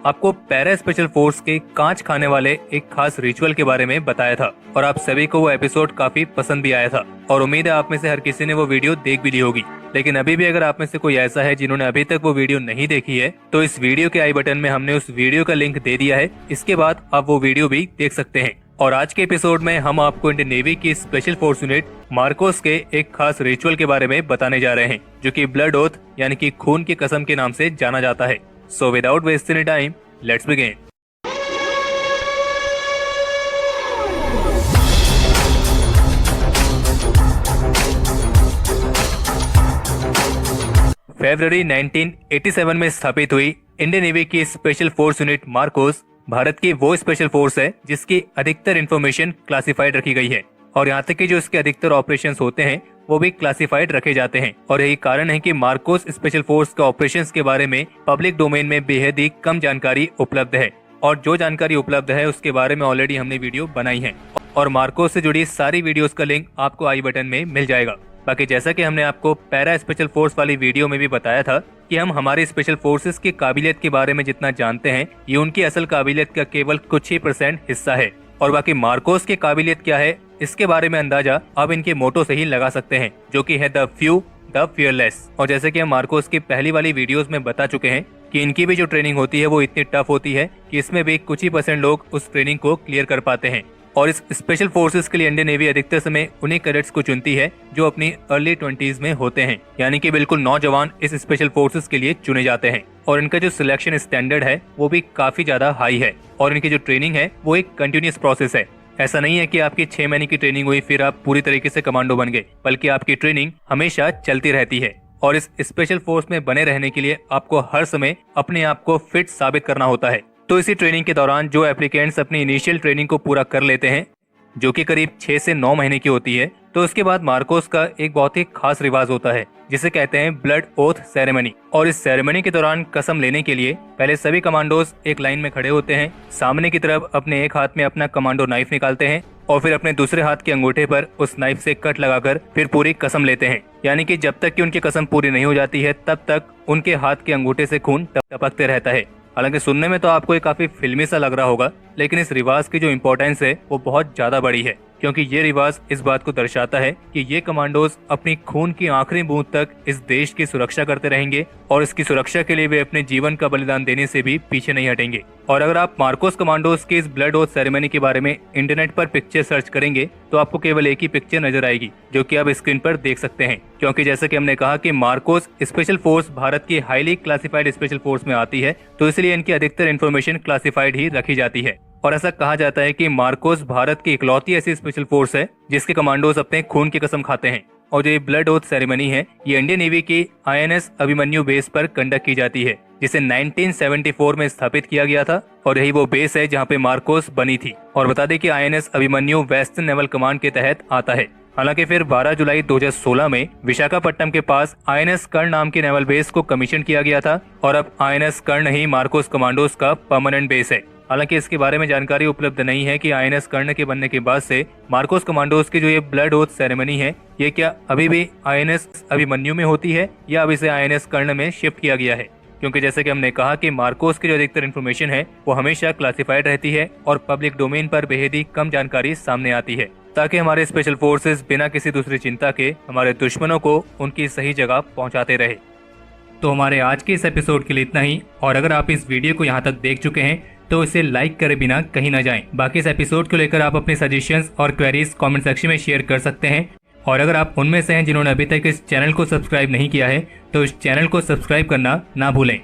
आपको para special force के कांच खाने वाले एक खास रिचुअल के बारे में बताया था और आप सभी को वो एपिसोड काफी पसंद भी आया था और उम्मीद है आप में से हर किसी ने वो वीडियो देख भी ली होगी। लेकिन अभी भी अगर आप में से कोई ऐसा है जिन्होंने अभी तक वो वीडियो नहीं देखी है तो इस वीडियो के आई बटन में हमने उस वीडियो का लिंक दे दिया है। इसके बाद आप वो वीडियो भी देख सकते हैं। और आज के एपिसोड में हम आपको इंडियन नेवी की स्पेशल फोर्स यूनिट मार्कोस के एक खास रिचुअल के बारे में बताने जा रहे हैं जो कि ब्लड ओथ यानी कि खून की कसम के नाम से जाना जाता है। So without wasting any time let's begin. फरवरी 1987 में स्थापित हुई इंडियन नेवी की special force unit MARCOS Bharat की वो स्पेशल फोर्स है जिसकी अधिकतर इंफॉर्मेशन क्लासिफाइड रखी गई है और यहाँ तक कि जो इसके अधिकतर ऑपरेशंस होते हैं वो भी क्लासिफाइड रखे जाते हैं। और यही कारण है कि मार्कोस स्पेशल फोर्स के ऑपरेशंस के बारे में पब्लिक डोमेन में बेहद ही कम जानकारी उपलब्ध है और जो जानकारी उपलब्ध है उसके बारे में ऑलरेडी हमने वीडियो बनाई है और मार्कोस से जुड़ी सारी वीडियोस का लिंक आपको आई बटन में मिल जाएगा। बाकी जैसा कि हमने आपको पैरा स्पेशल फोर्स वाली वीडियो में भी बताया था कि हम हमारी स्पेशल फोर्सेस की काबिलियत के बारे में जितना जानते हैं ये उनकी असल काबिलियत का केवल कुछ ही % हिस्सा है और बाकी मार्कोस की काबिलियत क्या है इसके बारे में अंदाजा अब इनके मोटो से ही लगा सकते हैं जो कि है द फ्यू द फियरलेस। और जैसे कि हम मार्कोस की पहली वाली वीडियोस में बता चुके हैं कि इनकी भी जो ट्रेनिंग होती है वो इतनी टफ होती है कि इसमें भी कुछ ही % लोग उस ट्रेनिंग को क्लियर कर पाते हैं। और इस स्पेशल फोर्सेस के लिए इंडियन नेवी अधिकतर समय उन्हीं कैडेट्स को चुनती है जो अपनी अर्ली 20s में होते हैं, यानी कि बिल्कुल नौजवान इस स्पेशल फोर्सेस के लिए चुने जाते हैं। और इनका जो सिलेक्शन स्टैंडर्ड है वो भी काफी ज्यादा हाई है और इनकी जो ट्रेनिंग है वो एक कंटिन्यूअस प्रोसेस है। ऐसा नहीं है कि आपकी 6 महीने की ट्रेनिंग हुई फिर आप पूरी तरीके से कमांडो बन गए, बल्कि आपकी ट्रेनिंग हमेशा चलती रहती है। और इस स्पेशल फोर्स में बने रहने के लिए आपको हर समय अपने आप को फिट साबित करना होता है। तो इसी ट्रेनिंग के दौरान जो एप्लीकेंट्स अपनी इनिशियल ट्रेनिंग को पूरा कर लेते हैं जो कि करीब 6 से 9 महीने की होती है, तो उसके बाद मार्कोस का एक बहुत ही खास रिवाज होता है जिसे कहते हैं ब्लड ओथ सेरेमनी। और इस सेरेमनी के दौरान कसम लेने के लिए पहले सभी कमांडोज एक लाइन में खड़े होते हैं, सामने की तरफ अपने एक हाथ में अपना कमांडो नाइफ निकालते हैं और फिर अपने दूसरे हाथ के अंगूठे पर उस नाइफ से कट लगाकर फिर पूरी कसम लेते हैं। यानी कि जब तक कि उनकी कसम पूरी नहीं हो जाती है तब तक उनके हाथ के अंगूठे से खून टपकते रहता है। हालांकि सुनने में तो आपको ये काफी फिल्मी सा लग रहा होगा, लेकिन इस रिवाज की जो इम्पोर्टेंस है वो बहुत ज्यादा बड़ी है क्योंकि ये रिवाज इस बात को दर्शाता है कि ये कमांडोज अपनी खून की आखिरी बूंद तक इस देश की सुरक्षा करते रहेंगे और इसकी सुरक्षा के लिए वे अपने जीवन का बलिदान देने से भी पीछे नहीं हटेंगे। और अगर आप मार्कोस कमांडोज की इस ब्लड ओथ सेरेमनी के बारे में इंटरनेट पर पिक्चर सर्च करेंगे तो आपको केवल एक ही पिक्चर नजर आएगी जो कि आप स्क्रीन पर देख सकते हैं, क्योंकि जैसे कि हमने कहा कि मार्कोस स्पेशल फोर्स भारत की हाईली क्लासिफाइड स्पेशल फोर्स में आती है तो इसलिए इनकी अधिकतर इन्फॉर्मेशन क्लासिफाइड ही रखी जाती है। और ऐसा कहा जाता है कि मार्कोस भारत की इकलौती ऐसी स्पेशल फोर्स है जिसके कमांडोज अपने खून की कसम खाते हैं। और जो ये ब्लड ओथ सेरेमनी है ये इंडियन नेवी की INS अभिमन्यु बेस पर कंडक्ट की जाती है जिसे 1974 में स्थापित किया गया था और यही वो बेस है जहाँ पे मार्कोस बनी थी। और बता दें कि INS Abhimanyu western naval command के तहत आता है। हालांकि फिर 12 जुलाई 2016 में विशाखापट्टनम के पास INS कर्ण नाम के नेवल बेस को कमीशन किया गया था और अब INS कर्ण ही मार्कोस कमांडोज का परमानेंट बेस है। हालांकि इसके बारे में जानकारी उपलब्ध नहीं है कि INS कर्ण के बनने के बाद से मार्कोस कमांडोज की जो ये ब्लड ओथ सेरेमनी है ये क्या अभी भी INS अभिमन्यु में होती है या अब इसे INS कर्ण में शिफ्ट किया गया है, क्योंकि जैसे कि हमने कहा कि मार्कोस की जो अधिकतर इन्फॉर्मेशन है वो हमेशा क्लासिफाइड रहती है और पब्लिक डोमेन पर बेहद ही कम जानकारी सामने आती है ताकि हमारे स्पेशल फोर्सेस बिना किसी दूसरी चिंता के हमारे दुश्मनों को उनकी सही जगह पहुंचाते रहे। तो हमारे आज के इस एपिसोड के लिए इतना ही और अगर आप इस वीडियो को यहाँ तक देख चुके हैं तो इसे लाइक करे बिना कहीं ना जाएं। बाकी इस एपिसोड को लेकर आप अपने सजेशंस और क्वेरीज कमेंट सेक्शन में शेयर कर सकते हैं और अगर आप उनमें से हैं जिन्होंने अभी तक इस चैनल को सब्सक्राइब नहीं किया है तो इस चैनल को सब्सक्राइब करना ना भूलें।